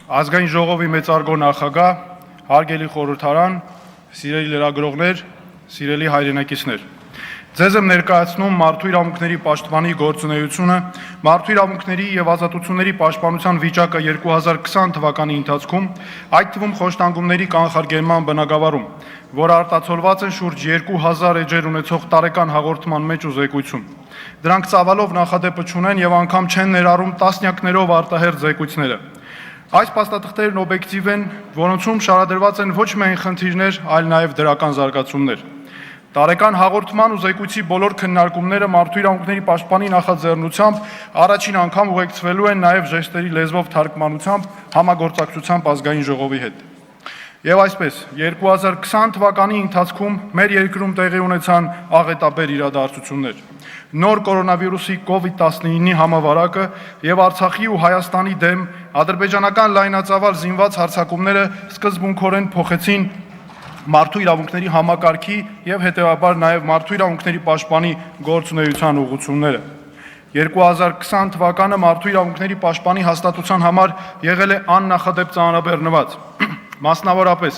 Ազգային ժողովի մեծարգո նախագահ, հարգելի խորհրդարան, սիրելի լրագրողներ, սիրելի հայրենակիցներ։ Ձեզ եմ ներկայացնում մարդու իրավունքների պաշտպանի գործունեությունը, մարդու իրավունքների եւ ազատությունների պաշտպանության վիճակը 2020 թվականի ընթացքում, այդ թվում խոշտանգումների կանխարգելման բնագավառում, որ արտացոլված են շուրջ 2000 էջեր ունեցող տարեկան հաղորդման մեջ ու զեկույցում։ Դրանք ծավալով նախադեպը չունեն եւ անգամ չեն ներառում տասնյակներով արտահերթ զեկույցները։ Այս փաստաթղթերն օբյեկտիվ են, որոնցում շարադրված են ոչ միայն խնդիրներ, այլ նաեւ դրական զարգացումներ։ Տարեկան հաղորդման ու զեկույցի բոլոր քննարկումները մարդու իրավունքների պաշտպանի նախաձեռնությամբ առաջին անգամ ուղեկցվելու են նաև ժեստերի լեզվով թարգմանությամբ համագործակցությամբ ազգային ժողովի հետ։ Եվ այսպես 2020 թվականի ընթացքում մեր երկրում տեղի ունեցան աղետաբեր իրադարձություններ։ Նոր կորոնավիրուսի COVID-19-ի համավարակը եւ Արցախի ու Հայաստանի դեմ ադրբեջանական լայնածավալ զինված հարձակումները սկզբունքորեն փոխեցին մարդու իրավունքների համակարգի եւ հետեւաբար նաեւ մարդու իրավունքների պաշտպանի գործունեության ուղղությունները։ 2020 թվականը մարդու իրավունքների պաշտպանի հաստատության համար եղել է աննախադեպ ծանրաբեռնված։ Մասնավորապես,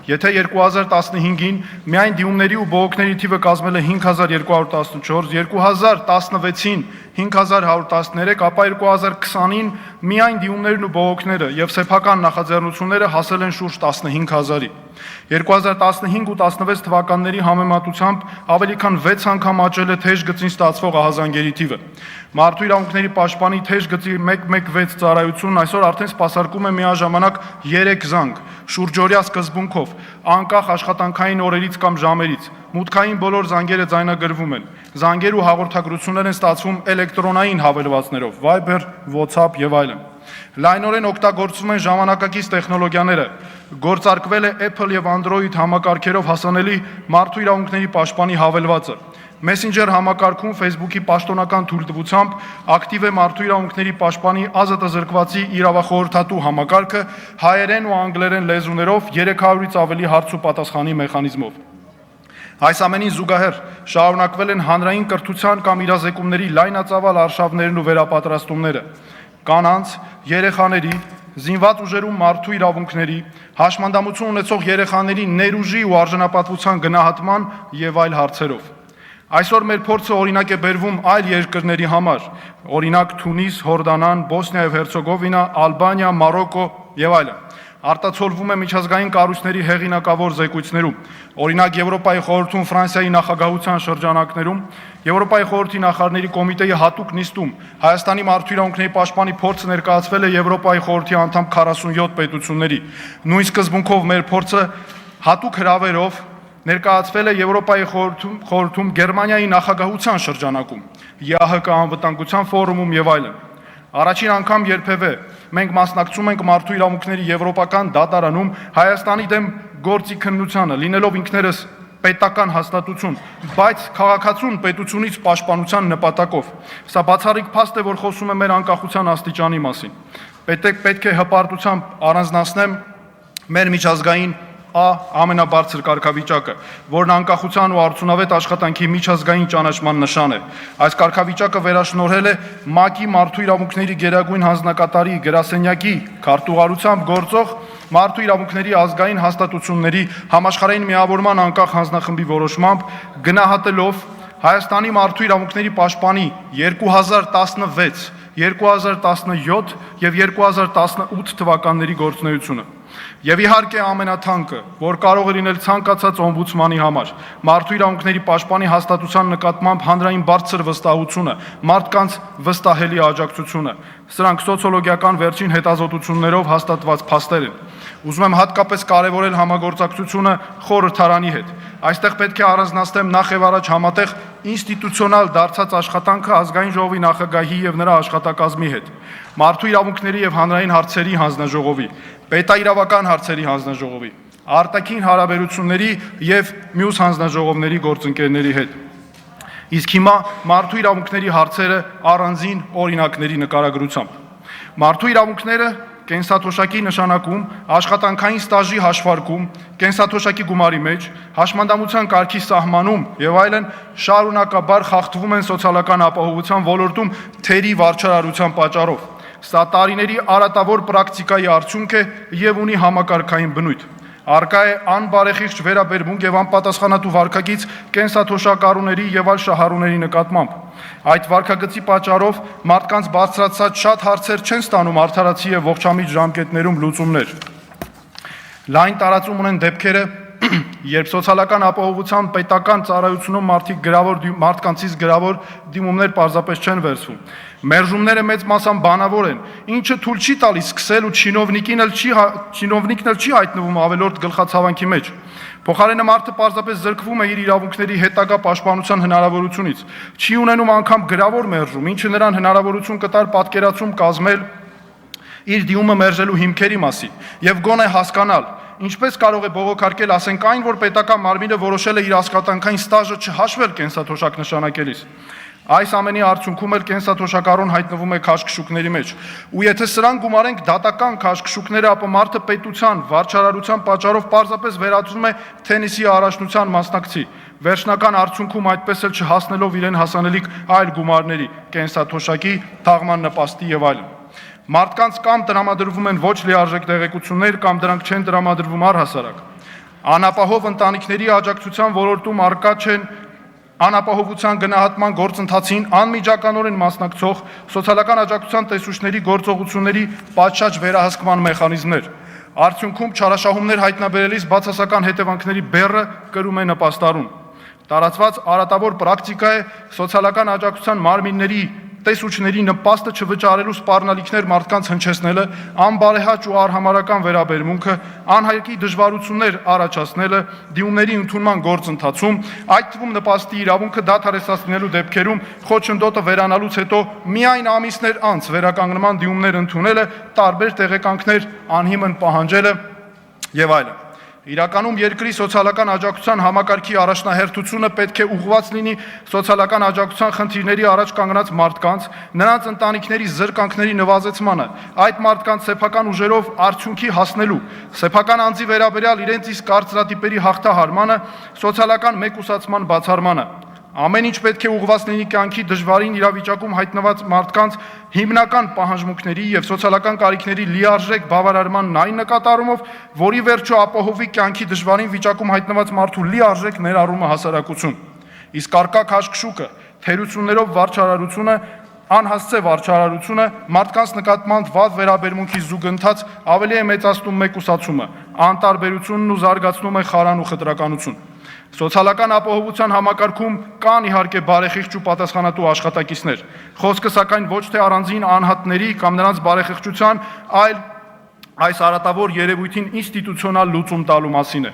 եթե 2015-ին միայն դիմումների ու բողոքների թիվը կազմել է 5214, 2016-ին 5113, ապա 2020-ին միայն դիմումներն ու բողոքները եւ սեփական նախաձեռնությունները հասել են շուրջ 15000-ի։ 2015 ու 16 թվականների համեմատությամբ ավելի քան 6 անգամ աճել է թեժ գծին ստացվող ահազանգերի թիվը։ Մարդու իրավունքների պաշտպանի թեժ գծի 116 ծառայությունն այսօր արդեն սպասարկում է միաժամանակ 3 զանգ, շուրջօրյա սկզբունքով, անկախ աշխատանքային օրերից կամ ժամերից։ Մուտքային բոլոր զանգերը ձայնագրվում են։ Զանգեր ու հաղորդագրություններ են ստացվում էլեկտրոնային հավելվածներով, Viber, WhatsApp եւ այլն։ Լայնորեն օգտագործվում են ժամանակակից տեխնոլոգիաները։ Գործարկվել է Apple եւ Android համակարգերով հասանելի մարդու իրավունքների պաշտպանի հավելվածը։ Messenger համակարգում Facebook-ի պաշտոնական թույլտվությամբ ակտիվ է մարդու իրավունքների պաշտպանի ազատազրկվածի իրավախորհրդատու համակարգը հայերեն ու անգլերեն լեզուներով 300-ից ավելի հարց ու պատասխանի մեխանիզմով։ Այս ամենին զուգահեռ շարունակվել են հանրային կրթության կամ իրազեկումների լայնածավալ արշավներն ու վերապատրաստումները։ Կանանց, երեխաների, զինված ուժերում մարդու իրավունքների, հաշմանդամություն ունեցող երեխաների ներուժի ու արժանապատվության գնահատման եւ այլ հարցերով։ Այսօր մեր փորձը օրինակ է բերվում այլ երկրների համար, օրինակ Թունիս, Հորդանան, Բոսնիա եւ Հերցեգովինա, Ալբանիա, Մարոկո եւ այլն։ Արտացոլվում է միջազգային կառույցների հեղինակավոր զեկույցներում, օրինակ Եվրոպայի խորհրդում Ֆրանսիայի նախագահության շրջանակներում, Եվրոպայի խորհրդի նախարարների կոմիտեի հատուկ նիստում Հայաստանի մարդու իրավունքների պաշտպանի փորձը ներկայացվել է Եվրոպայի խորհրդի անդամ 47 պետությունների։ Նույն սկզբունքով մեր փորձը հատուկ հրավերով ներկայացվել է Եվրոպայի խորհրդում Գերմանիայի նախագահության շրջանակում, ԵԱՀԿ անվտանգության ֆորումում եւ այլն։ Առաջին անգամ երբևէ մենք մասնակցում ենք մարդու իրավունքների եվրոպական դատարանում Հայաստանի դեմ գործի քննությանը, լինելով ինքներս պետական հաստատություն, բայց քաղաքացուն պետությունից պաշտպանության նպատակով։ Սա բացառիկ փաստ է, որ խոսում է մեր անկախության աստիճանի մասին։ Պետք է հպարտությամբ առանձնացնեմ մեր միջազգային ամենաբարձր կարգավիճակը, որն անկախության ու արդյունավետ աշխատանքի միջազգային ճանաչման նշան է։ Այս կարգավիճակը վերաշնորհել է ՄԱԿ-ի մարդու իրավունքների գերագույն հանձնակատարի գրասենյակի քարտուղարությամբ գործող մարդու իրավունքների ազգային հաստատությունների համաշխարհային միավորման անկախ հանձնախմբի որոշմամբ, գնահատելով Հայաստանի մարդու իրավունքների պաշտպանի 2016, 2017 եւ 2018 թվականների գործունեությունը։ Եվ իհարկե ամենաթանկը, որ կարող է լինել ցանկացած օմբուդսմանի համար, մարդու իրավունքների պաշտպանի հաստատության նկատմամբ հանրային բարձր վստահությունը, մարդկանց վստահելի աջակցությունը։ Սրանք սոցիոլոգիական վերջին հետազոտություններով հաստատված փաստեր են։ Ուզում եմ հատկապես կարևորել համագործակցությունը խորհրդարանի հետ։ Այստեղ պետք է առանձնացնեմ նախ եւ առաջ համատեղ ինստիտուցիոնալ դարձած աշխատանքը ազգային ժողովի նախագահի եւ նրա աշխատակազմի հետ, մարդու իրավունքների եւ հանրային հարցերի հանձնաժողովի, պետաիրավական հարցերի հանձնաժողովի, արտաքին հարաբերությունների եւ մյուս հանձնաժողովների գործընկերների հետ։ Իսկ հիմա մարդու իրավունքների հարցերը առանձին օրինակների նկարագրությամբ։ Մարդու իրավունքները կենսաթոշակի նշանակում, աշխատանքային ստաժի հաշվարկում, կենսաթոշակի գումարի մեջ, հաշմանդամության կարգի սահմանում եւ այլն շարունակաբար խախտվում են սոցիալական ապահովության ոլորտում թերի վարչարարության պատճառով։ Սա տարիների արատավոր պրակտիկայի արդյունք է եւ ունի համակարգային բնույթ։ Արկա է անբարեխիղճ վերաբերմունք եւ անպատասխանատու վարքագիծ կենսաթոշակառուների եւ այլ շահառուների նկատմամբ։ Այդ վարքագծի պատճառով մարդկանց բարձրացած շատ հարցեր չեն ստանում արդարացի եւ ողջամիտ ժամկետներում լուծումներ։ Լայն տարածում ունեն դեպքերը, երբ սոցիալական ապահովության պետական ծառայությունում մարդկանցից գրավոր դիմումներ պարզապես չեն վերցվում։ Մերժումները մեծ մասամբ բանավոր են, ինչը թույլ չի տալիս սկսել ու չինովնիկն էլ չի հայտնվում ավելորդ գլխացավանքի մեջ։ Փոխարենը մարդը պարզապես զրկվում է իր իրավունքների հետագա պաշտպանության հնարավորությունից։ Չի ունենում անգամ գրավոր մերժում, ինչը նրան հնարավորություն կտար պատկերացում կազմել իր դիմումը մերժելու հիմքերի մասին եւ գոնե հասկանալ, ինչպես կարող է բողոքարկել, ասենք այն, որ պետական մարմինը որոշել է իր աշխատանքային ստաժը չհաշվել կենսաթոշակ նշանակելիս։ Այս ամենի արդյունքում էլ կենսաթոշակառուն հայտնվում է քաշքշուկների մեջ։ Ու եթե սրան գումարենք դատական քաշքշուկները, ապա մարդը պետության, վարչարարության պատճառով պարզապես վերածվում է թենիսի առաջնության մասնակցի, վերջնական արդյունքում այդպես էլ չհասնելով իրեն հասանելիք այլ գումարների, կենսաթոշակի, թաղման նպաստի եւ այլն։ Մարդկանց կամ տրամադրվում են ոչ լիարժեք տեղեկություններ, կամ դրանք չեն տրամադրվում առհասարակ։ Անապահով ընտանիքների աջակցության ոլորտում առկա չեն անապահովության գնահատման գործընթացին անմիջականորեն մասնակցող սոցիալական աջակցության տեսուչների գործողությունների պատշաճ վերահսկման մեխանիզմներ։ Արդյունքում չարաշահումներ հայտնաբերելիս բացասական հետևանքների բեռը կրում է նպաստարուն։ Տարածված արատավոր պրակտիկա է սոցիալական աջակցության մարմինների տեսուչների նպաստը չվճարելու սպառնալիքներ մարդկանց հնչեցնելը, անբարեհաճ ու արհամարհական վերաբերմունքը, անհայկի դժվարություններ առաջացնելը, դիմումների ընդունման գործընթացում, այդ թվում նպաստի իրավունքը դադարեցնելու դեպքերում խոչընդոտը վերանալուց հետո միայն ամիսներ անց վերականգնման դիմումներ ընդունելը, տարբեր տեղեկանքներ անհիմն պահանջելը եւ այլն։ Իրականում երկրի սոցիալական աջակցության համակարգի առաջնահերթությունը պետք է ուղղված լինի սոցիալական աջակցության խնդիրների առաջ կանգնած մարդկանց, նրանց ընտանիքների զրկանքների նվազեցմանը, այդ մարդկանց սեփական ուժերով արդյունքի հասնելու, սեփական անձի վերաբերյալ իրենց իսկ կարծրատիպերի հաղթահարմանը, սոցիալական մեկուսացման բացառմանը։ Ամեն ինչ պետք է ուղղված լինի կյանքի դժվարին իրավիճակում հայտնված մարդկանց հիմնական պահանջմունքների եւ սոցիալական կարիքների լիարժեք բավարարմանն այն նկատառումով, որի վերջո ապահովի կյանքի դժվարին վիճակում հայտնված մարդու լիարժեք ներառումը հասարակություն։ Իսկ արկա քաշքշուկը, թերություններով վարչարարությունը, անհասցե վարչարարությունը մարդկանց նկատմամբ վատ վերաբերմունքի զուգընթաց ավելի է մեծացնում մեկուսացումը, անտարբերությունն ու զարգացնում է խարան ու խտրականություն։ Սոցիալական ապահովության համակարգում կան իհարկե բարեխիղճ ու պատասխանատու աշխատակիցներ։ Խոսքը սակայն ոչ թե առանձին անհատների կամ նրանց բարեխիղճության, այլ այս արատավոր երևույթին ինստիտուցիոնալ լուծում տալու մասին է։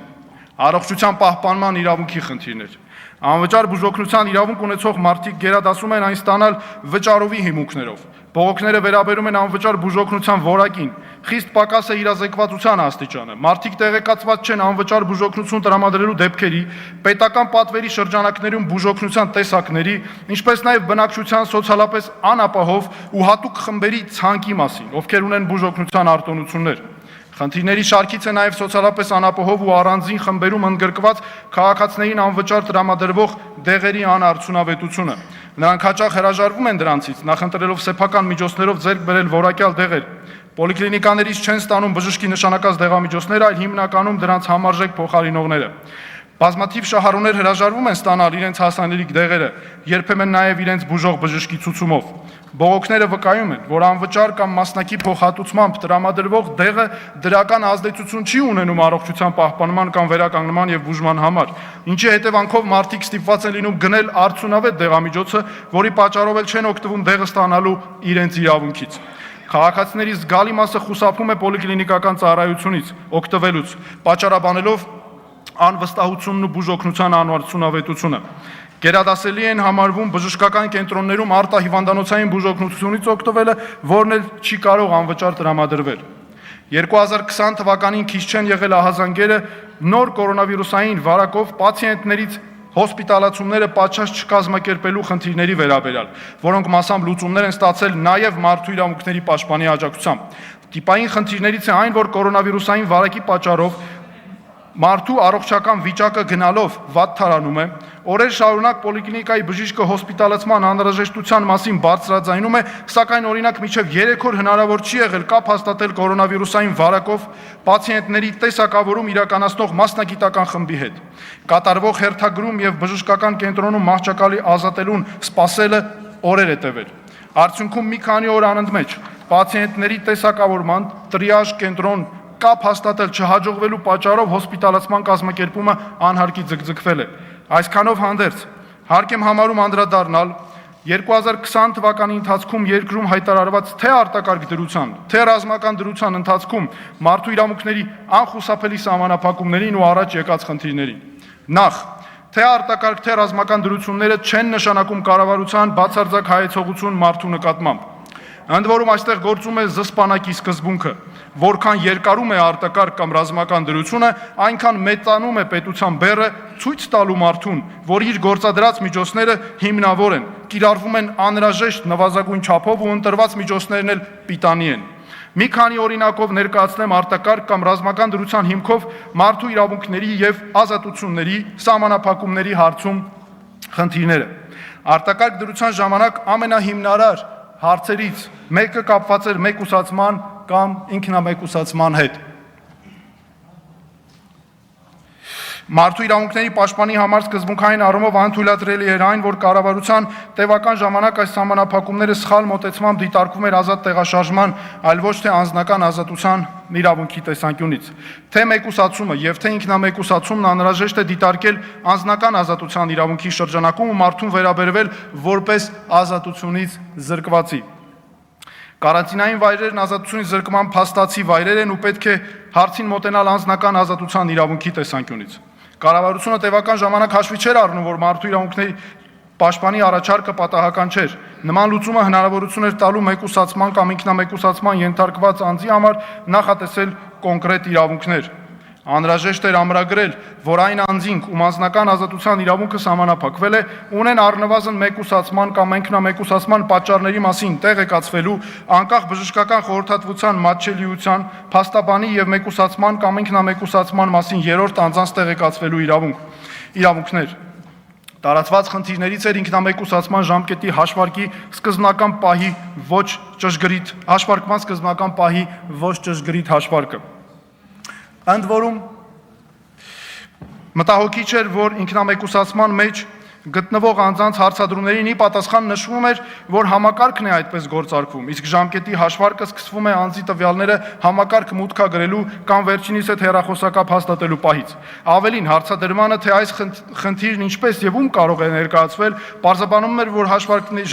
Առողջության պահպանման իրավունքի խնդիրներ։ Անվճար բուժօգնության իրավունք ունեցող մարդիկ գերադասում են այն ստանալ վճարովի հիմունքներով։ Բողոքները վերաբերում են անվճար բուժօգնության որակին, խիստ պակաս է իրազեկվածության աստիճանը, մարդիկ տեղեկացված չեն անվճար բուժօգնություն տրամադրելու դեպքերի, պետական պատվերի շրջանակներում բուժօգնության տեսակների, ինչպես նաև բնակչության սոցիալապես անապահով ու հատուկ խմբերի ցանկի մասին, ովքեր ունեն բուժօգնության արտոնություններ։ Խնդիրների շարքից է նաև սոցիալապես անապահով ու առանձին խմբերում ընդգրկված քաղաքացիներին անվճար տրամադրվող դեղերի անարդյունավետությունը։ Նրանք հաճախ հրաժարվում են դրանցից, նախընտրելով սեփական միջոցներով ձեռք բերել որակյալ դեղեր։ Պոլիկլինիկաներից չեն ստանում բժշկի նշանակած դեղամիջոցներ, այլ հիմնականում դրանց համարժեք փոխարինողները։ Բազմաթիվ շահառուներ հրաժարվում են ստանալ իրենց հասանելիք դեղերը, երբեմն նաև իրենց բուժող բժշկի ցուցումով։ Բողոքները վկայում են, որ անվճար կամ մասնակի փոխհատուցմամբ տրամադրվող դեղը դրական ազդեցություն չի ունենում առողջության պահպանման կամ վերականգնման եւ բուժման համար, ինչի հետևանքով մարդիկ ստիպված են լինում գնել արդյունավետ դեղամիջոցը, որի պատճառով էլ չեն օգտվում դեղը ստանալու իրենց իրավունքից։ Քաղաքացիների զգալի մասը խուսափում է պոլիկլինիկական ծառայությունից օգտվելուց, պատճառաբանելով անվստահությունն ու բուժօգնության անարդյունավետությունը։ Գերադասելի են համարվում բժշկական կենտրոններում արտահիվանդանոցային բուժօգնությունից օգտվելը, որն էլ չի կարող անվճար տրամադրվել։ 2020 թվականին քիչ չեն եղել ահազանգերը նոր կորոնավիրուսային վարակով պացիենտներից հոսպիտալացումները պատշաճ չկազմակերպելու խնդիրների վերաբերյալ, որոնք մասամբ լուծումներ են ստացել նաև մարդու իրավունքների պաշտպանի աջակցությամբ։ Տիպային խնդիրներից է այն, որ կորոնավիրուսային վարակի պատճառով Մարդու առողջական վիճակը գնալով վատթարանում է, օրեր շարունակ պոլիկլինիկայի բժիշկը հոսպիտալացման անհրաժեշտության մասին բարձրաձայնում է, սակայն օրինակ մինչև 3 օր հնարավոր չի եղել կապ հաստատել կորոնավիրուսային վարակով պացիենտների տեսակավորում իրականացնող մասնագիտական խմբի հետ։ Կատարվող հերթագրում եւ բժշկական կենտրոնում մահճակալի ազատելուն սպասելը օրեր է տևել։ Արդյունքում մի քանի օր անընդմեջ պացիենտների տեսակավորման տրիաժ կենտրոն կապ հաստատել չհաջողվելու պատճառով հոսպիտալացման կազմակերպումը անհարկի ձգձգվել է։ Այսքանով հանդերձ հարկ եմ համարում անդրադառնալ 2020 թվականի ընթացքում երկրում հայտարարված թե արտակարգ դրության, թե ռազմական դրության ընթացքում մարդու իրավունքների անխուսափելի սահմանափակումներին ու առաջ եկած խնդիրներին։ Նախ, թե արտակարգ, թե ռազմական դրությունները չեն նշանակում կառավարության բացարձակ հայեցողություն մարդու նկատմամբ։ Ընդ որում այստեղ գործում է զսպանակի սկզբունքը, որքան երկարում է արտակարգ կամ ռազմական դրությունը, այնքան մեծանում է պետության բեռը ցույց տալու մարդուն, որ իր գործադրած միջոցները հիմնավոր են, կիրառվում են անհրաժեշտ նվազագույն չափով ու ընտրված միջոցներն էլ պիտանի են։ Մի քանի օրինակով ներկայացնեմ արտակարգ կամ ռազմական դրության հիմքով մարդու իրավունքների եւ ազատությունների սահմանափակումների հարցում խնդիրները։ Արտակարգ դրության ժամանակ ամենահիմնարար հարցերից մեկը կապված էր մեկուսացման կամ ինքնամեկուսացման հետ։ Մարդու իրավունքների պաշտպանի համար սկզբունքային առումով անթույլատրելի էր այն, որ կառավարության տևական ժամանակ այս սահմանափակումները սխալ մոտեցմամբ դիտարկվում էր ազատ տեղաշարժման, այլ ոչ թե անձնական ազատության իրավունքի տեսանկյունից։ Թե մեկուսացումը եւ թե ինքնամեկուսացումն անհրաժեշտ է դիտարկել անձնական ազատության իրավունքի շրջանակում ու մարդուն վերաբերվել որպես ազատությունից զրկվածի։ Կարանտինային վայրերն ազատությունից զրկման փաստացի վայրեր են ու պետք է հարցին մոտենալ անձնական ազատության իրավունքի տեսանկյունից։ Կառավարությունը տևական ժամանակ հաշվի չէր առնում, որ մարդու իրավունքների պաշտպանի առաջարկը պատահական չէր։ Նման լուծումը հնարավորություն էր տալու մեկուսացման կամ ինքնամեկուսացման ենթարկված անձի համար նախատեսել կոնկրետ իրավունքներ։ Անհրաժեշտ էր ամրագրել, որ այն անձինք, ում անձնական ազատության իրավունքը սահմանափակվել է, ունեն առնվազն մեկուսացման կամ ինքնամեկուսացման պատճառների մասին տեղեկացվելու, անկախ բժշկական խորհրդատվության մատչելիության, փաստաբանի եւ մեկուսացման կամ ինքնամեկուսացման մասին երրորդ անձանց տեղեկացվելու իրավունքներ։ Տարածված խնդիրներից էր ինքնամեկուսացման ժամկետի հաշվարկի սկզբնական պահի ոչ ճշգրիտ հաշվարկը։ Ընդ որում մտահոգիչ էր, որ ինքնամեկուսացման մեջ գտնվող անձանց հարցադրումներին ի պատասխան նշվում էր, որ համակարգն է այդպես գործարկվում, իսկ ժամկետի հաշվարկը սկսվում է անձի տվյալները համակարգ մուտքագրելու կամ վերջինիս հետ հեռախոսակապ հաստատելու պահից։ Ավելին, հարցադրմանը, թե այս խնդիրն ինչպես եւ ում կարող է ներկայացվել, պարզաբանում էր, որ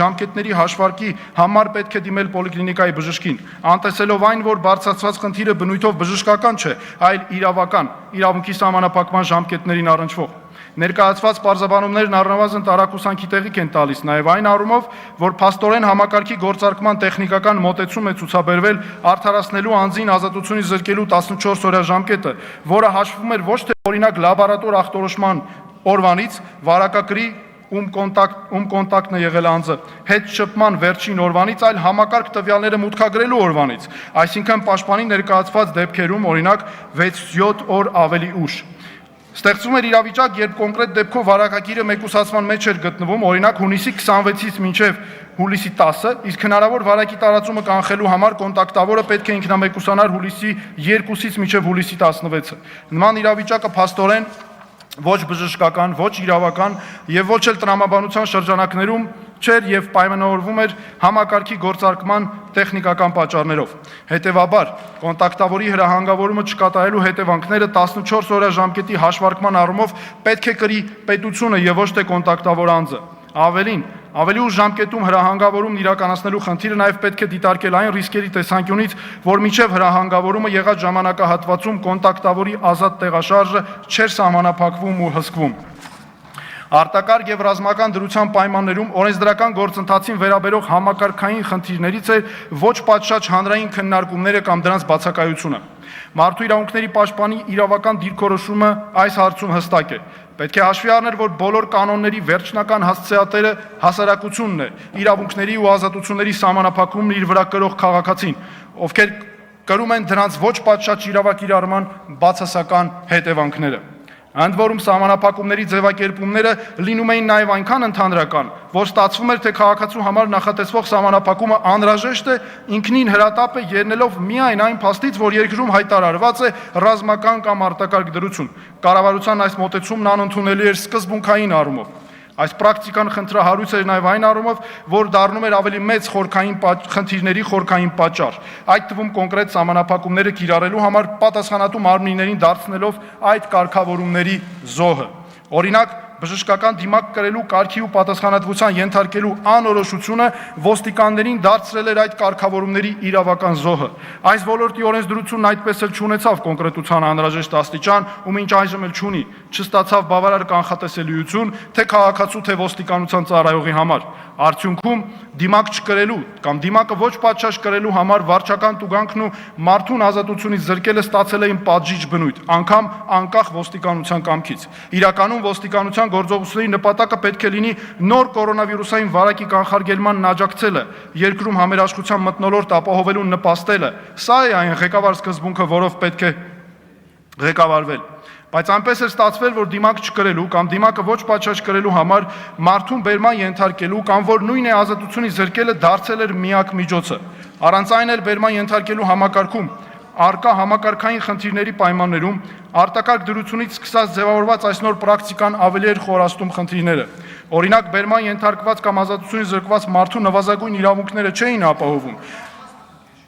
ժամկետների հաշվարկի համար պետք է դիմել պոլիկլինիկայի բժշկին, անտեսելով այն, որ բարձրացված խնդիրը բնույթով բժշկական չէ, այլ իրավական, իրավունքի սահմանափակման ժամկետներին առնչվող։ Ներկայացված պարզաբանումներն առնվազն տարակուսանքի տեղիք են տալիս նաև այն առումով, որ փաստորեն համակարգի գործարկման տեխնիկական մոտեցում է ցուցաբերվել արդարացնելու անձին ազատությունից զրկելու 14 օրյա ժամկետը, որը հաշվում էր ոչ թե օրինակ լաբորատոր ախտորոշման օրվանից, վարակագրի ում կոնտակտն է եղել անձը, հետ շփման վերջին օրվանից, այլ համակարգ տվյալները մուտքագրելու օրվանից, այսինքն պաշտպանի ներկայացված դեպքերում օրինակ 6-7 օր ավելի ուշ։ Ստեղծվում էր իրավիճակ, երբ կոնկրետ դեպքով վարակագիրը մեկուսացման մեջ էր գտնվում, օրինակ հունիսի 26-ից մինչև հուլիսի 10-ը, իսկ հնարավոր վարակի տարածումը կանխելու համար կոնտակտավորը պետք է ինքնամեկուսանար հուլիսի 2-ից մինչև հուլիսի 16-ը։ Նման իրավիճակը փաստորեն ոչ բժշկական, ոչ իրավական եւ ոչ էլ տրամաբանության շրջանակներում չէր եւ պայմանավորվում էր համակարգի գործարկման տեխնիկական պատճառներով։ Հետևաբար, կոնտակտավորի հրահանգավորումը չկատարելու հետևանքները 14 օրյա ժամկետի հաշվարկման առումով պետք է կրի պետությունը եւ ոչ թե կոնտակտավոր անձը։ Ավելին, ավելի ուշ ժամկետում հրահանգավորումն իրականացնելու խնդիրը նաև պետք է դիտարկել այն ռիսկերի տեսանկյունից, որ մինչև հրահանգավորումը եղած ժամանակահատվածում կոնտակտավորի ազատ տեղաշարժը չէր սահմանափակվում ու հսկվում։ Արտակարգ եւ ռազմական դրության պայմաններում օրենսդրական գործընթացին վերաբերող համակարգային խնդիրներից է ոչ պատշաճ հանրային քննարկումները կամ դրանց բացակայությունը։ Մարդու իրավունքների պաշտպանի իրավական դիրքորոշումը այս հարցում հստակ է։ Պետք է հաշվի առնել, որ բոլոր կանոնների վերջնական հասցեատերը հասարակությունն է, իրավունքների ու ազատությունների սահմանափակումն իր վրա կրող քաղաքացին, ովքեր կրում են դրանց ոչ պատշաճ իրավակիրառման բացասական հետևանքները։ Ընդ որում սահմանափակումների ձևակերպումները լինում էին նաև այնքան ընդհանրական, որ ստացվում էր, թե քաղաքացու համար նախատեսվող սահմանափակումը անհրաժեշտ է ինքնին հրատապ է ելնելով միայն այն փաստից, որ երկրում հայտարարված է ռազմական կամ արտակարգ դրություն։ Կառավարության այս մոտեցումն անընդունելի էր սկզբունքային առումով։ Այս պրակտիկան խնդրահարույց էր նաև այն առումով, որ դառնում էր ավելի մեծ խնդիրների խորքային պատճառ, այդ թվում կոնկրետ սահմանափակումները կիրառելու համար պատասխանատու մարմիններին դարձնելով այդ կարգավորումների զոհը։ Օրինակ, բժշկական դիմակ կրելու կարգի ու պատասխանատվության ենթարկելու անորոշությունը ոստիկաններին դարձրել էր այդ կարգավորումների իրավական զոհը։ Այս ոլորտի օրենսդրությունն այդպես էլ չունեցավ կոնկրետության անհրաժեշտ աստիճան ու մինչ այժմ էլ չունի, չստացավ բավարար կանխատեսելիություն թե քաղաքացու, թե ոստիկանության ծառայողի համար։ Արդյունքում դիմակ չկրելու կամ դիմակը ոչ պատշաճ կրելու համար վարչական տուգանքն ու մարդուն ազատությունից զրկելը ստացել էին պատժիչ բնույթ, անգամ անկախ ոստիկանության կամքից։ Իրականում ոստիկանության գործողությունների նպատակը պետք է լինի նոր կորոնավիրուսային վարակի կանխարգելմանն աջակցելը, երկրում համերաշխության մթնոլորտ ապահովելուն նպաստելը։ Սա է այն ղեկավար սկզբունքը, որով պետք է ղեկավարվել։ Բայց այնպես է ստացվել, որ դիմակ չկրելու կամ դիմակը ոչ պատշաճ կրելու համար մարդուն բերման ենթարկելու կամ որ նույն է ազատությունից զրկելը դարձել էր միակ միջոցը։ Առանց այն էլ բերման ենթարկելու համակարգում արկա համակարգային խնդիրների պայմաններում արտակարգ դրությունից սկսած ձևավորված այս նոր պրակտիկան ավելի էր խորացնում խնդիրները։ Օրինակ, բերման ենթարկված կամ ազատությունից զրկված մարդու նվազագույն իրավունքները չէին ապահովում։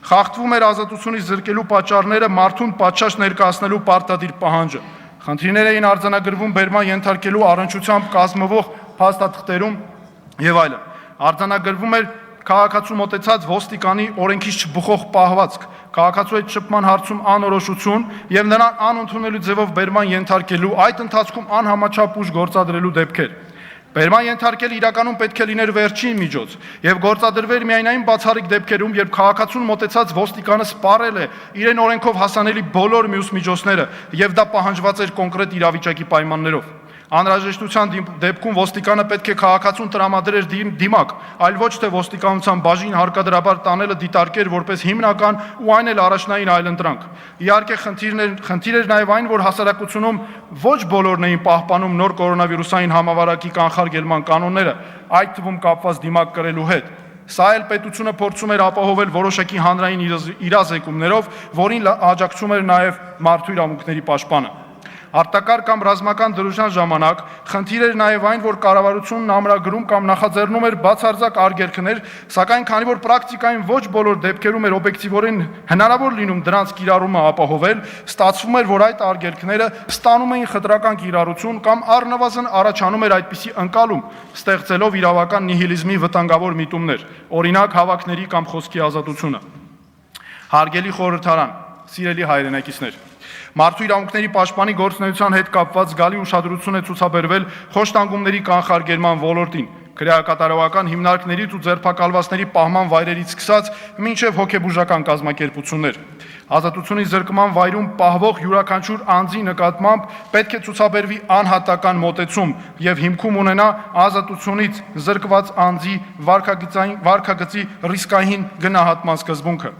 Խախտվում էր ազատությունից զրկելու պատճառները մարդուն պատշաճ ներկայացնելու պարտադիր պահանջը։ Խնդիրներ էին արձանագրվում բերման ենթարկելու առնչությամբ կազմվող փաստաթղթերում եւ այլն։ Արձանագրվում էր քաղաքացու մոտեցած ոստիկանի օրենքից չբխող պահվածք, քաղաքացու հետ շփման հարցում անորոշություն եւ նրան անընդունելու ձևով բերման ենթարկելու, այդ ընթացքում անհամաչափ ուժ գործադրելու դեպքեր։ Բերման ենթարկելը իրականում պետք է լիներ վերջին միջոց եւ գործադրվեր միայն այն բացառիկ դեպքերում, երբ քաղաքացուն մոտեցած ոստիկանը սպառել է իրեն օրենքով հասանելի բոլոր մյուս միջոցները եւ դա պահանջված էր կոնկրետ իրավիճակի պայմաններով։ Անհրաժեշտության դեպքում ոստիկանը պետք է քաղաքացուն տրամադրեր դիմակ, այլ ոչ թե ոստիկանության բաժին հարկադրաբար տանելը դիտարկեր որպես հիմնական ու այն էլ առաջնային այլընտրանք։ Իհարկե խնդիր էր նաև այն, որ հասարակությունում ոչ բոլորն էին պահպանում նոր կորոնավիրուսային համավարակի կանխարգելման կանոնները, այդ թվում կապված դիմակ կրելու հետ։ Սա էլ պետությունը փորձում էր ապահովել որոշակի հանրային իրազեկումներով, որին աջակցում էր նաև մարդու իրավունքների պաշտպանը։ Արտակարգ կամ ռազմական դրության ժամանակ խնդիր էր նաև այն, որ կառավարությունն ամրագրում կամ նախաձեռնում էր բացարձակ արգելքներ, սակայն քանի որ պրակտիկային ոչ բոլոր դեպքերում էր օբյեկտիվորեն հնարավոր լինում դրանց կիրառումը ապահովել, ստացվում էր, որ այդ արգելքները ստանում էին խտրական կիրառություն կամ առնվազն առաջանում էր այդպիսի ընկալում, ստեղծելով իրավական նիհիլիզմի վտանգավոր միտումներ, օրինակ հավաքների կամ խոսքի ազատությունը։ Հարգելի խորհրդարան, սիրելի հայրենակիցներ, Մարդու իրավունքների պաշտպանի գործունեության հետ կապված զգալի ուշադրություն է ցուցաբերվել խոշտանգումների կանխարգելման ոլորտին, քրեակատարողական հիմնարկներից ու ձերբակալվածների պահման վայրերից սկսած մինչև հոգեբուժական կազմակերպություններ։ Ազատությունից զրկման վայրում պահվող յուրաքանչյուր անձի նկատմամբ պետք է ցուցաբերվի անհատական մոտեցում եւ հիմքում ունենա ազատությունից զրկված անձի վարքագծի ռիսկային գնահատման սկզբունքը։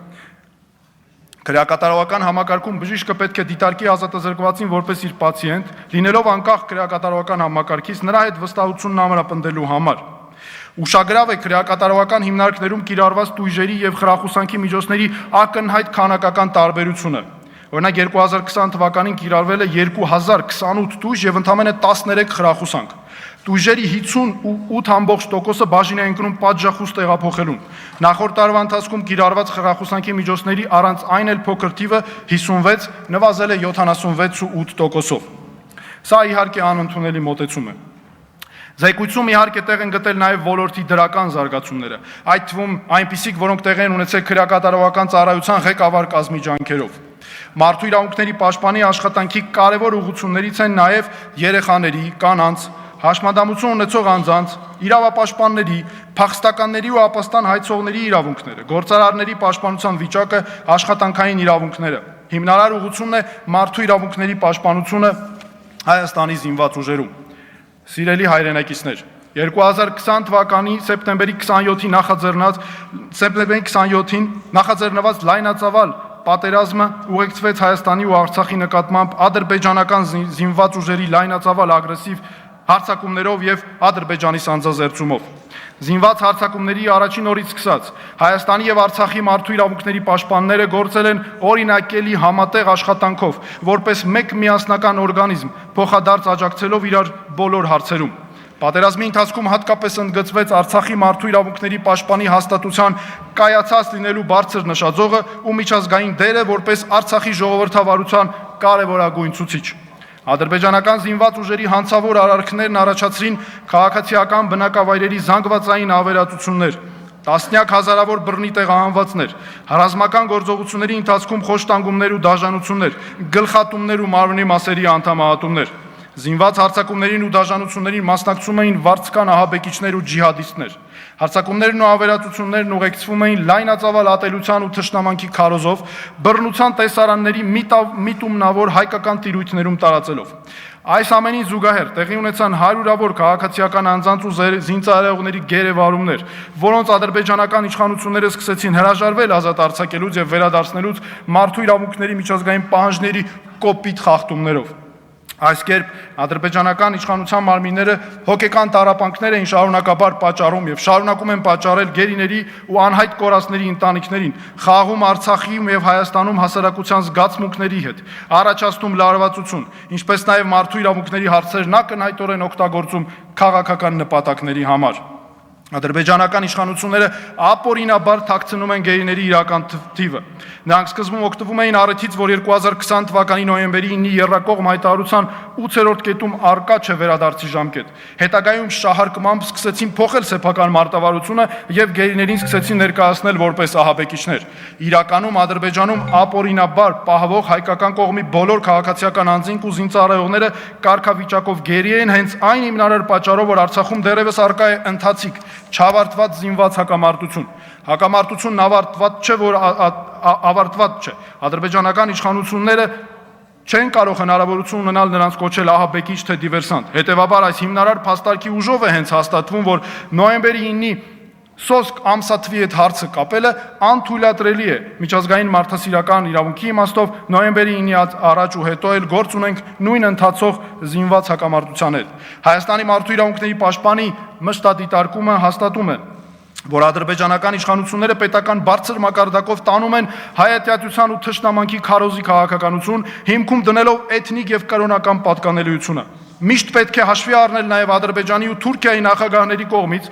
Քրեակատարողական համակարգում բժիշկը պետք է դիտարկի ազատազրկվածին որպես իր պացիենտ, լինելով անկախ քրեակատարողական համակարգից նրա հետ վստահությունն ամրապնդելու համար։ Ուշագրավ է քրեակատարողական հիմնարկներում կիրառված տույժերի եւ խրախուսանքի միջոցների ակնհայտ քանակական տարբերությունը։ Օրինակ 2020 թվականին կիրառվել է 2028 տույժ եւ ընդամենը 13 խրախուսանք։ Տույժերի 58% բաժին է ընկնում պատժախուս տեղափոխելուն։ Նախորդ տարվա ընթացքում կիրառված խրախուսանքի միջոցների առանց այն էլ փոքր թիվը 56 նվազել է 76.8%-ով։ Սա իհարկե անընդունելի մոտեցում է։ Զեկույցում իհարկե տեղ են գտել նաև ոլորտի դրական զարգացումները, այդ թվում այնպիսիք, որոնք տեղ են ունեցել քրեակատարողական ծառայության ղեկավար կազմի ջանքերով։ Մարդու իրավունքների պաշտպանի աշխատանքի կարևոր ուղղություններից են նաև երեխաների, կանանց, հաշմանդամություն ունեցող անձանց, իրավապաշտպանների, փախստականների ու ապաստան հայցողների իրավունքները, գործարարների պաշտպանության վիճակը, աշխատանքային իրավունքները։ Հիմնարար ուղղությունն է մարդու իրավունքների պաշտպանությունը Հայաստանի զինված ուժերում։ Սիրելի հայրենակիցներ, 2020 թվականի սեպտեմբերի 27-ին նախաձեռնված լայնածավալ պատերազմը ուղեկցվեց Հայաստանի ու Արցախի նկատմամբ ադրբեջանական զինված ուժերի լայնածավալ ագրեսիվ հարձակումներով եւ Ադրբեջանի սանձազերծումով։ Զինված հարձակումների առաջին օրից սկսած Հայաստանի եւ Արցախի մարդու իրավունքների պաշտպանները գործել են օրինակելի համատեղ աշխատանքով, որպես մեկ միասնական օրգանիզմ, փոխադարձ աջակցելով իրար բոլոր հարցերում։ Պատերազմի ընթացքում հատկապես ընդգծվեց Արցախի մարդու իրավունքների պաշտպանի հաստատության կայացած լինելու բարձր նշաձողը ու միջազգային դերը որպես Արցախի ժողովրդավարության կարևորագույն ցուցիչ։ Ադրբեջանական զինված ուժերի հանցավոր արարքներն առաջացրին քաղաքացիական բնակավայրերի զանգվածային ավերածություններ, տասնյակ հազարավոր բռնի տեղահանվածներ, ռազմական գործողությունների ընթացքում խոշտանգումներ ու դաժանություններ, գլխատումներ ու մարմնի մասերի անդամահատումներ։ Զինված հարձակումներին ու դաժանություններին մասնակցում էին վարձկան ահաբեկիչներ ու ջիհադիստներ։ Հարձակումներն ու ավերածություններն ուղեկցվում էին լայնածավալ ատելության ու թշնամանքի քարոզով, բռնության տեսարանների միտումնավոր հայկական տիրույթներում տարածելով։ Այս ամենին զուգահեռ տեղի ունեցան հարյուրավոր քաղաքացիական անձանց ու զինծառայողների գերեվարումներ, որոնց ադրբեջանական իշխանությունները սկսեցին հրաժարվել ազատ արձակելուց եւ վերադարձնելուց մարդու իրավունքների միջազգային պահանջների կոպիտ խախտումներով։ Այս կերպ ադրբեջանական իշխանության մարմինները հոգեկան տառապանքներ էին շարունակաբար պատճառում եւ շարունակում են պատճառել գերիների ու անհայտ կորածների ընտանիքներին, խաղաղում Արցախիում եւ Հայաստանում հասարակության զգացմունքների հետ, առաջացնում լարվածություն, ինչպես նաեւ մարդու իրավունքների հարցերն ակնհայտորեն օգտագործում քաղաքական նպատակների համար։ Ադրբեջանական իշխանությունները ապօրինաբար թաքցնում են գերիների իրական թիվը։ Նրանք սկզբում օգտվում էին առիթից, որ 2020 թվականի նոյեմբերի 9-ի եռակողմ հայտարարության 8-րդ կետում արկա չէ վերադարձի ժամկետ։ Հետագայում շահարկմամբ սկսեցին փոխել սեփական մարտավարությունը եւ գերիներին սկսեցին ներկայացնել որպես ահաբեկիչներ։ Իրականում Ադրբեջանում ապօրինաբար պահվող հայկական կողմի բոլոր քաղաքացիական անձինք ու զինծառայողները կարգավիճակով գերի են հենց այն հիմնարար պատճառով, որ Արցախում դեռևս արկա է ընթացիկ չավարտված զինված հակամարտություն։ Հակամարտությունն ավարտված չէ։ Ադրբեջանական իշխանությունները չեն կարող հնարավորություն ունենալ նրանց կոչել ահաբեկիչ թե դիվերսանտ։ Հետևաբար այս հիմնարար փաստարկի ուժով է հենց հաստատվում, որ նոյեմբերի 9-ի սոսկ ամսաթվի հետ հարցը կապելը անթույլատրելի է։ Միջազգային մարդասիրական իրավունքի իմաստով նոյեմբերի 9-ից առաջ ու հետո էլ գործ ունենք նույն ընթացող զինված հակամարտության հետ։ Հայաստանի մարդու իրավունքների պաշտպանի մշտադիտարկումը հաստատում է, որ ադրբեջանական իշխանությունները պետական բարձր մակարդակով տանում են հայատյացության ու թշնամանքի քարոզի քաղաքականություն, հիմքում դնելով էթնիկ եւ կրոնական պատկանելիությունը։ Միշտ պետք է հաշվի առնել նաեւ Ադրբեջանի ու Թուրքիայի նախագահների կողմից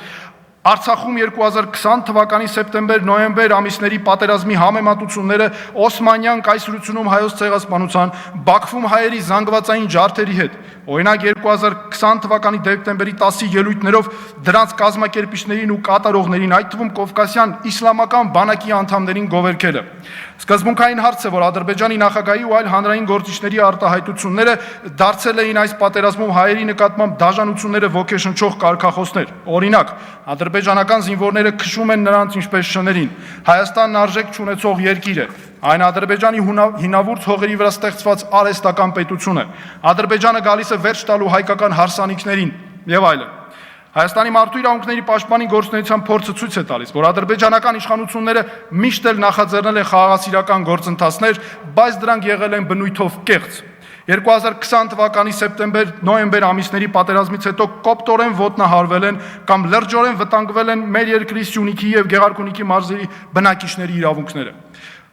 Արցախում 2020 թվականի սեպտեմբեր-նոյեմբեր ամիսների պատերազմի համեմատությունները Օսմանյան կայսրությունում հայոց ցեղասպանության, Բաքվում հայերի զանգվածային ջարդերի հետ։ Օրինակ 2020 թվականի դեկտեմբերի 10-ի ելույթներով դրանց կազմակերպիչներին ու կատարողներին, այդ թվում Կովկասյան իսլամական բանակի անդամներին գովերքելը։ Սկզբունքային հարց է, որ Ադրբեջանի նախագահի ու այլ հանրային գործիչների արտահայտությունները դարձել էին այս պատերազմում հայերի նկատմամբ դաժանությունները ոգեշնչող կարգախոսներ։ Օրինակ, ադրբեջանական զինվորները քշում են նրանց ինչպես շներին։ Հայաստանն արժեք չունեցող երկիր է։ Այն Ադրբեջանի հինավուրց հողերի վրա ստեղծված արհեստական պետություն է։ Ադրբեջանը գալիս է վերջ տալու հայկական հարսանիքներին եւ այլն։ Հայաստանի մարդու իրավունքների պաշտպանի գործունեության փորձը ցույց է տալիս, որ ադրբեջանական իշխանությունները միշտ էլ նախաձեռնել են խաղաղասիրական գործընթացներ, բայց դրանք եղել են բնույթով կեղծ։ 2020 թվականի սեպտեմբեր-նոյեմբեր ամիսների պատերազմից հետո կոպտորեն ոտնահարվել են կամ լրջորեն վտանգվել են մեր երկրի Սյունիքի եւ Գեղարքունիքի մարզերի բնակիչների իրավունքները։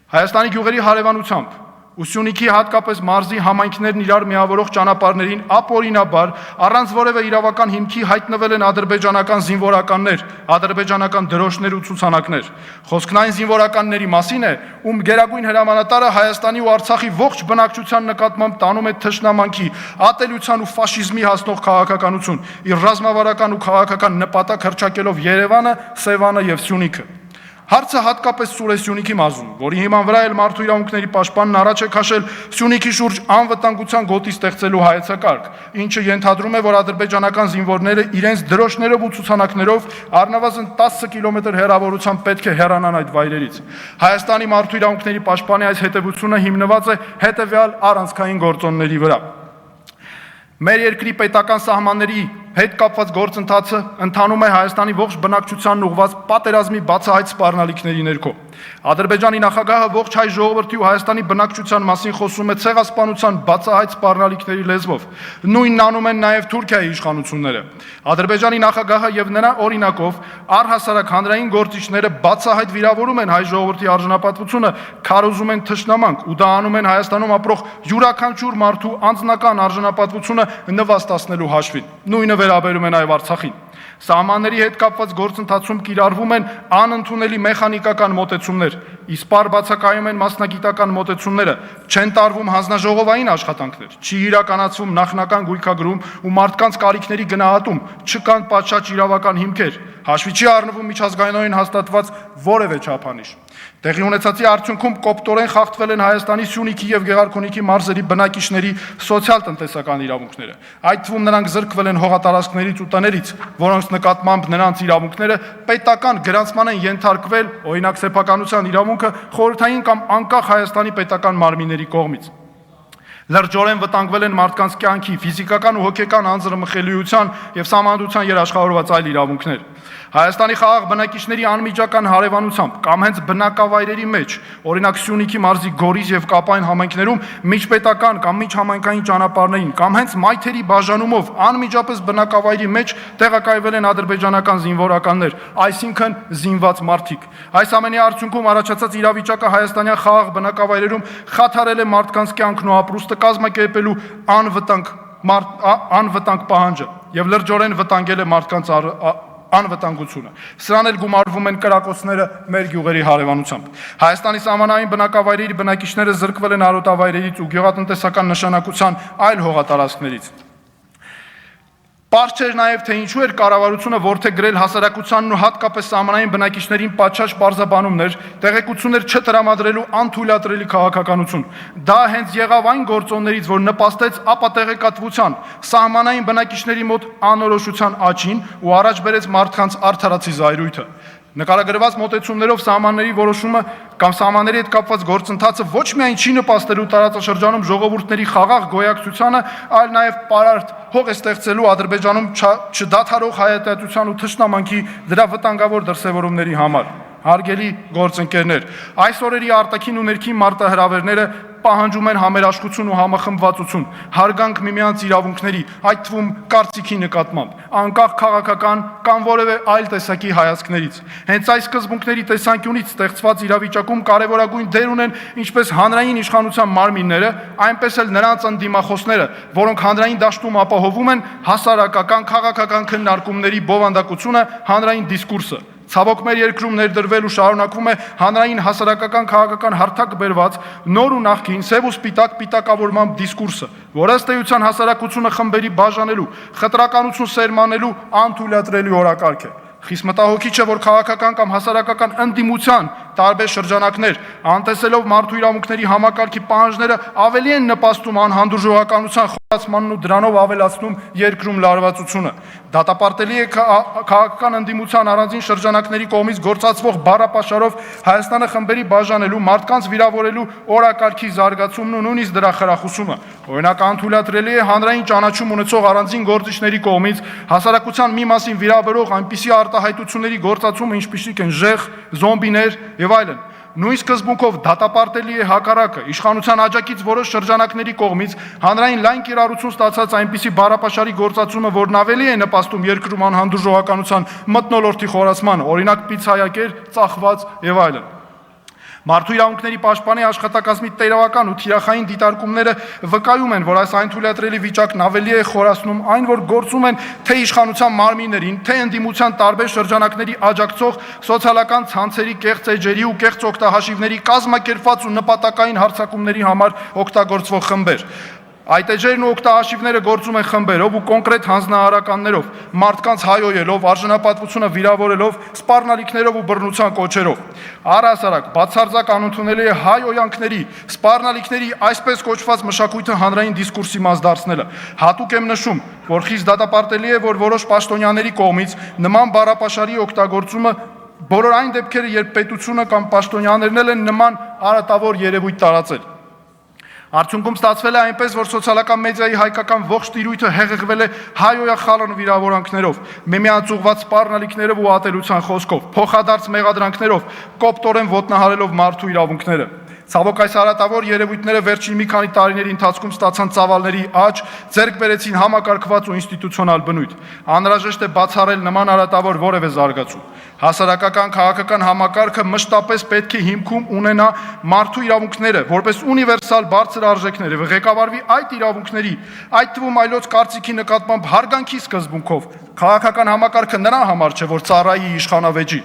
Հայաստանի գյուղերի հարևանությամբ ու Սյունիքի հատկապես մարզի համայնքներն իրար միավորող ճանապարհներին ապօրինաբար առանց որևէ իրավական հիմքի հայտնվել են ադրբեջանական զինվորականներ, ադրբեջանական դրոշներ ու ցուցանակներ։ Խոսքն այն զինվորականների մասին է, ում գերագույն հրամանատարը Հայաստանի ու Արցախի ողջ բնակչության նկատմամբ տանում է թշնամանքի, ատելության ու ֆաշիզմի հասնող քաղաքականություն, իր ռազմավարական ու քաղաքական նպատակ հռչակելով Երևանը, Սևանը եւ Սյունիքը։ Հարցը հատկապես սուր է Սյունիքի մարզում, որի հիման վրա էլ մարդու իրավունքների պաշտպանն առաջ է քաշել Սյունիքի շուրջ անվտանգության գոտի ստեղծելու հայեցակարգ, ինչը ենթադրում է, որ ադրբեջանական զինվորները իրենց դրոշներով ու ցուցանակներով առնվազն 10 կիլոմետր հեռավորությամբ պետք է հեռանան այդ վայրերից։ Հայաստանի մարդու իրավունքների պաշտպանի այս հետևությունը հիմնված է հետևյալ առանցքային գործոնների վրա։ Մեր երկրի պետական սահմանների հետ կապված գործընթացը ընթանում է Հայաստանի ողջ բնակչությանն ուղղված պատերազմի բացահայտ սպառնալիքների ներքո։ Ադրբեջանի նախագահը ողջ հայ ժողովրդի ու Հայաստանի բնակչության մասին խոսում է ցեղասպանության բացահայտ սպառնալիքների լեզվով։ Նույնն անում են նաև Թուրքիայի իշխանությունները։ Ադրբեջանի նախագահը եւ նրա օրինակով առհասարակ հանրային գործիչները բացահայտ վիրավորում են հայ ժողովրդի արժանապատվությունը, քարոզում են թշնամանք ու դա անում են Հայաստանում ապրող յուրաքանչյուր մարդու անձնական արժանապատվությունը նվաստացնելու հաշվին։ Նույնը վերաբերում է նաև Արցախին։ Սահմանների հետ կապված գործընթացում կիրառվում են անընդունելի մեխանիկական մոտեցումներ, իսպառ բացակայում են մասնագիտական մոտեցումները, չեն տարվում հանձնաժողովային աշխատանքներ, չի իրականացվում նախնական գույքագրում ու մարդկանց կարիքների գնահատում, չկան պատշաճ իրավական հիմքեր, հաշվի չի առնվում միջազգայինորեն հաստատված որևէ չափանիշ։ Տեղի ունեցածի արդյունքում կոպտորեն խախտվել են Հայաստանի Սյունիքի եւ Գեղարքունիքի մարզերի բնակիչների սոցիալ-տնտեսական իրավունքները։ Այդ թվում նրանք զրկվել են հողատարածքներից ու տներից, որոնց նկատմամբ նրանց իրավունքները պետական գրանցման են ենթարկվել, օրինակ սեփականության իրավունքը խորհրդային կամ անկախ Հայաստանի պետական մարմինների կողմից։ Լրջորեն վտանգվել են մարդկանց կյանքի, ֆիզիկական ու հոգեկան անձրմխելիության եւ սահմանադրության երաշխավորված այլ իրավունքներ։ Հայաստանի խաղաղ բնակիչների անմիջական հարևանությամբ կամ հենց բնակավայրերի մեջ, օրինակ Սյունիքի մարզի Գորիս եւ Կապային համայնքներում միջպետական կամ միջհամայնքային ճանապարհներին կամ հենց մայթերի բաժանումով անմիջապես բնակավայրի մեջ տեղակայվել են ադրբեջանական զինվորականներ, այսինքն զինված մարդիկ։ Այս ամենի արդյունքում առաջացած իրավիճակը հայաստանյան խաղաղ բնակավայրերում խաթարել է մարդկանց կյանքն ու ապրուստը կազմակերպելու անվտանգ պահանջը եւ լրջորեն վտանգել է մարդկանց անվտանգությունը։ Սրան էլ գումարվում են կրակոցները մեր գյուղերի հարևանությամբ։ Հայաստանի սահմանային բնակավայրերի բնակիչները զրկվել են արոտավայրերից ու գյուղատնտեսական նշանակության այլ հողատարածքներից։ Պարզ չէր նաև թե ինչու էր կառավարությունը որդեգրել հասարակությանն ու հատկապես սահմանային բնակիչներին պատշաճ պարզաբանումներ, տեղեկություններ չտրամադրելու անթույլատրելի քաղաքականություն։ Դա հենց եղավ այն գործոններից, որ նպաստեց ապատեղեկատվության, սահմանային բնակիչների մոտ անորոշության աճին ու առաջ բերեց մարդկանց արդարացի զայրույթը։ Նկարագրված մոտեցումներով սահմանների որոշումը կամ սահմանների հետ կապված գործընթացը ոչ միայն չի նպաստելու տարածաշրջանում ժողովուրդների խաղաղ գոյակցությանը, այլ նաև պարարտ հող է ստեղծելու Ադրբեջանում չդադարող հայատյացության ու թշնամանքի դրա վտանգավոր դրսևորումների համար։ Հարգելի գործընկերներ, այս օրերի արտաքին ու ներքին մարտահրավերները պահանջում են համերաշխություն ու համախմբվածություն, հարգանք միմյանց իրավունքների, այդ թվում կարծիքի նկատմամբ, անկախ քաղաքական կամ որևէ այլ տեսակի հայացքներից։ Հենց այս սկզբունքների տեսանկյունից ստեղծված իրավիճակում կարևորագույն դեր ունեն ինչպես հանրային իշխանության մարմինները, այնպես էլ նրանց ընդդիմախոսները, որոնք հանրային դաշտում ապահովում են հասարակական քաղաքական քննարկումների բովանդակությունը, հանրային դիսկուրսը։ Ցավոք մեր երկրում ներդրվել ու շարունակվում է հանրային հասարակական քաղաքական հարթակ բերված նոր ու նախկին սև ու սպիտակ պիտակավորման դիսկուրսը, որը ըստ էության հասարակությունը խմբերի բաժանելու, խտրականություն սերմանելու անթույլատրելի օրակարգ է։ Խիստ մտահոգիչ է, որ քաղաքական կամ հասարակական ընդդիմության տարբեր շրջանակներ, անտեսելով մարդու իրավունքների համակարգի պահանջները, ավելի են նպաստում անհանդուրժողականության խորացմանն ու դրանով ավելացնում երկրում լարվածությունը։ Դատապարտելի է քաղաքական ընդդիմության առանձին շրջանակների կողմից գործածվող բառապաշարով Հայաստանը խմբերի բաժանելու, մարդկանց վիրավորելու օրակարգի զարգացումն ու նույնիսկ դրա խրախուսումը։ Օրինակ անթույլատրելի է հանրային ճանաչում ունեցող առանձին գործիչների կողմից հասարակության մի մասին վիրավորող այնպիսի արտահայտությունների գործածումը, ինչպիսիք են ժեղ, զոմբիներ եւ այլն։ Նույն սկզբունքով դատապարտելի է հակառակը իշխանության աջակից որոշ շրջանակների կողմից հանրային լայն կիրառություն ստացած այնպիսի բառապաշարի գործածումը, որն ավելի է նպաստում երկրում անհանդուրժողականության մթնոլորտի խորացման, օրինակ պիցայակեր, ծախված եւ այլն։ Մարդու իրավունքների պաշտպանի աշխատակազմի տերավական ու թիրախային դիտարկումները վկայում են, որ այս անթույլատրելի վիճակն ավելի է խորացնում այն, որ գործում են թե իշխանության մարմիններին, թե ընդդիմության տարբեր շրջանակների աջակցող սոցիալական ցանցերի կեղծ էջերի ու կեղծ օգտահաշիվների կազմակերպված ու նպատակային հարձակումների համար օգտագործվող խմբեր։ Այդ էջերն ու օգտահաշիվները գործում են խմբերով ու կոնկրետ հանձնարարականներով, մարդկանց հայոյելով, արժանապատվությունը վիրավորելով, սպառնալիքներով ու բռնության կոչերով։ Առհասարակ, բացարձակ անընդունելի է հայ օյանքների, սպառնալիքների այսպես կոչված մշակույթը հանրային դիսկուրսի մաս դարձնելը։ Հատուկ եմ նշում, որ խիստ դատապարտելի է, որ որոշ պաշտոնյաների կողմից նման բառապաշարի օգտագործումը բոլոր այն դեպքերը, երբ պետությունը կամ պաշտոնյաներն են նման արատավոր երևույթ տարածել։ Արդյունքում ստացվել է այնպես, որ սոցիալական մեդիայի հայկական ողջ տիրույթը հեղեղվել է հայոյախալն վիրավորանքներով, միմյանց ուղղված սպառնալիքներով ու ատելության խոսքով, փոխադարձ մեղադրանքներով, կոպտորեն ոտնահարելով մարդու իրավունքները։ Ցավոք այս հարատավոր երևույթները վերջին մի քանի տարիների ընթացքում ստացան ծավալների աճ, ձեռք բերեցին համակարգված ու ինստիտուցիոնալ բնույթ։ Անհրաժեշտ է բացառել նման հարատավոր որևէ զարգացում։ Հասարակական քաղաքական համակարգը մշտապես պետք է հիմքում ունենա մարդու իրավունքները որպես ունիվերսալ բարձր արժեքներ եւ ղեկավարվի այդ իրավունքների, այդ թվում այլոց կարծիքի նկատմամբ հարգանքի սկզբունքով։ Քաղաքական համակարգը նրա համար չէ, որ ծառայի իշխանավեճի։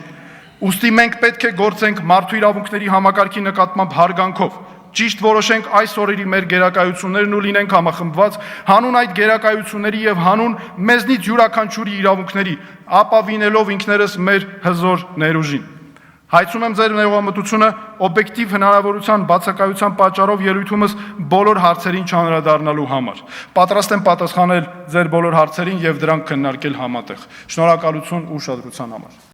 Ուստի մենք պետք է գործենք մարդու իրավունքների համակարգի նկատմամբ հարգանքով, ճիշտ որոշենք այս օրերի մեր գերակայություններն ու լինենք համախմբված հանուն այդ գերակայությունների եւ հանուն մեզնից յուրաքանչյուրի իրավունքների, ապավինելով ինքներս մեր հզոր ներուժին։ Հայցում եմ ձեր ներողամտությունը օբյեկտիվ հնարավորության բացակայության պատճառով ելույթումս բոլոր հարցերին չանդրադառնալու համար։ Պատրաստ եմ պատասխանել ձեր բոլոր հարցերին եւ դրանք քննարկել համատեղ։ Շնորհակալություն ուշադրության համար։